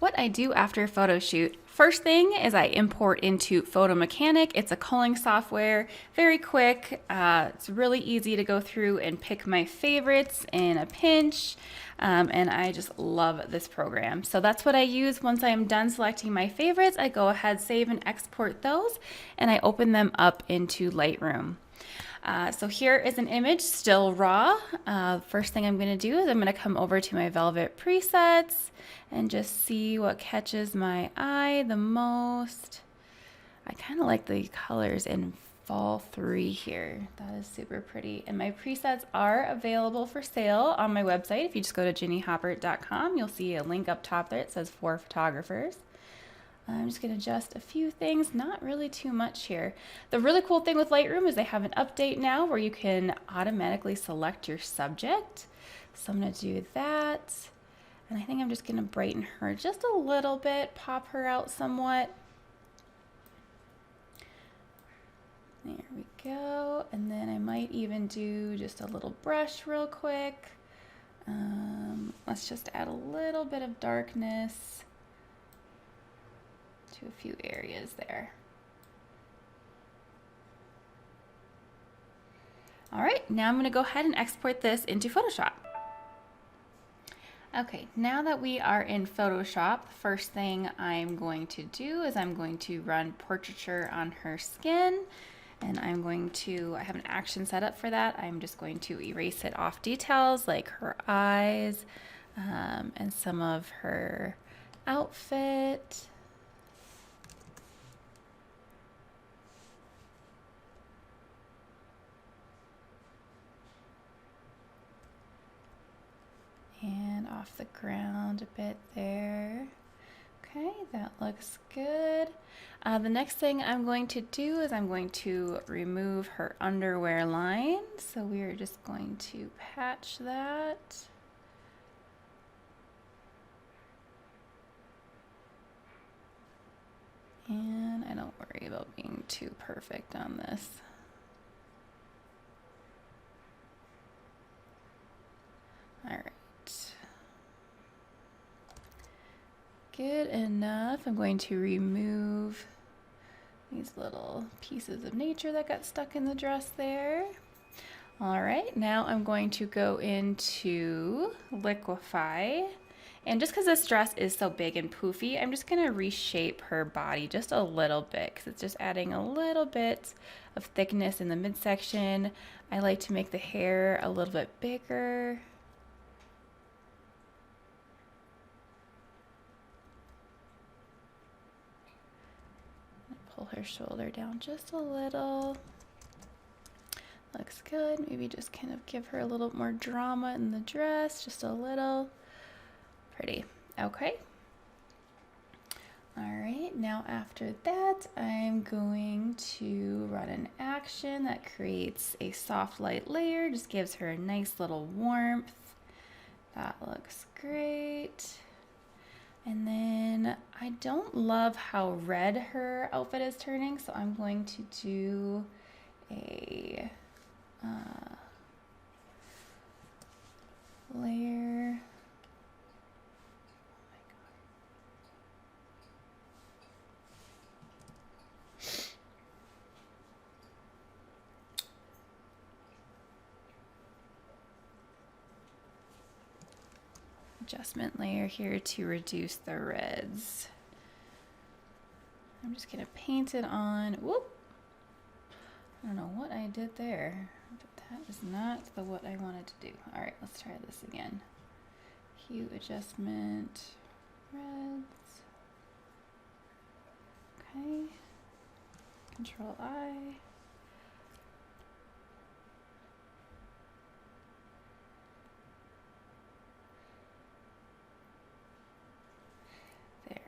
what I do after a photo shoot. First thing is I import into Photo Mechanic. It's a culling software, very quick. It's really easy to go through and pick my favorites in a pinch. And I just love this program. So that's what I use. Once I'm done selecting my favorites, I go ahead, save and export those, and I open them up into Lightroom. So here is an image, still raw. First thing I'm going to do is I'm going to come over to my Velvet presets and just see what catches my eye the most. I kind of like the colors in Fall 3 here. That is super pretty. And my presets are available for sale on my website. If you just go to ginnyhoppert.com, you'll see a link up top there. It says for photographers. I'm just going to adjust a few things, not really too much here. The really cool thing with Lightroom is they have an update now where you can automatically select your subject. So I'm going to do that. And I think I'm just going to brighten her just a little bit, pop her out somewhat. There we go. And then I might even do just a little brush real quick. Let's just add a little bit of darkness to a few areas there. All right, now I'm going to go ahead and export this into Photoshop. Okay, now that we are in Photoshop, the first thing I'm going to do is I'm going to run portraiture on her skin, and I have an action set up for that. I'm just going to erase it off details like her eyes and some of her outfit. And off the ground a bit there. Okay, that looks good. The next thing I'm going to do is I'm going to remove her underwear line. So we are just going to patch that. And I don't worry about being too perfect on this. All right. Good enough. I'm going to remove these little pieces of nature that got stuck in the dress there. All right, now I'm going to go into Liquify. And just because this dress is so big and poofy, I'm just going to reshape her body just a little bit because it's just adding a little bit of thickness in the midsection. I like to make the hair a little bit bigger. Pull her shoulder down just a little. Looks good. Maybe just kind of give her a little more drama in the dress, just a little. Pretty. Okay. All right, now after that, I'm going to run an action that creates a soft light layer, just gives her a nice little warmth. That looks great. And then I don't love how red her outfit is turning, so I'm going to do a layer. Adjustment layer here to reduce the reds. I'm just gonna paint it on. Whoop! I don't know what I did there, but that is not what I wanted to do. All right, let's try this again. Hue adjustment, reds. Okay. Control I.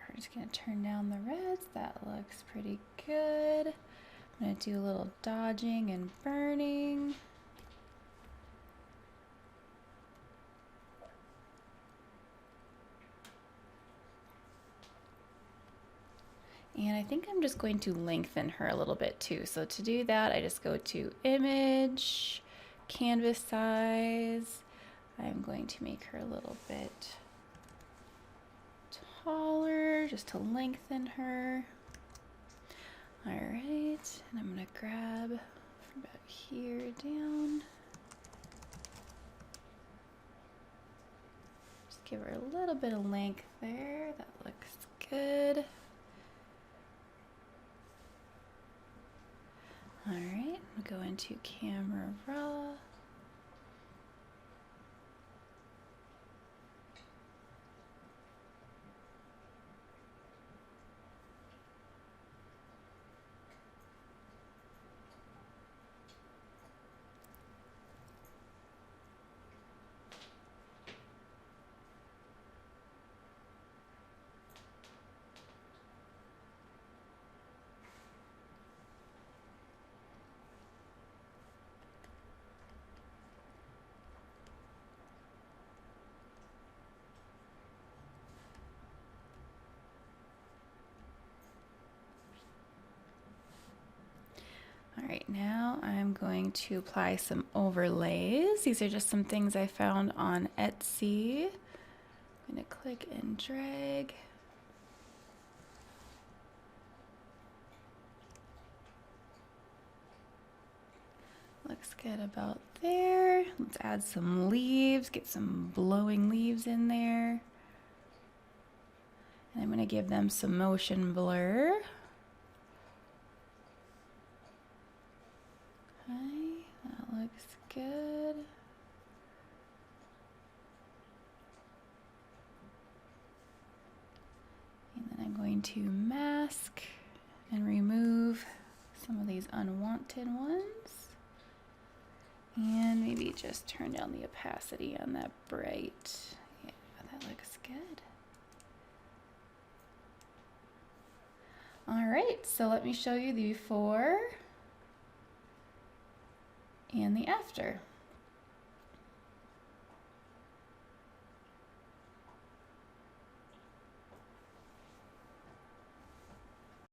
We're just going to turn down the reds. That looks pretty good. I'm going to do a little dodging and burning. And I think I'm just going to lengthen her a little bit too. So to do that, I just go to Image, Canvas Size. I'm going to make her a little bit taller. her just to lengthen her. All right, and I'm gonna grab from about here down. Just give her a little bit of length there. That looks good. All right, go into Camera Raw. All right, now I'm going to apply some overlays. These are just some things I found on Etsy. I'm going to click and drag. Looks good about there. Let's add some leaves, get some blowing leaves in there. And I'm going to give them some motion blur. Okay, that looks good. And then I'm going to mask and remove some of these unwanted ones. And maybe just turn down the opacity on that bright. Yeah, that looks good. All right, so let me show you the before and the after.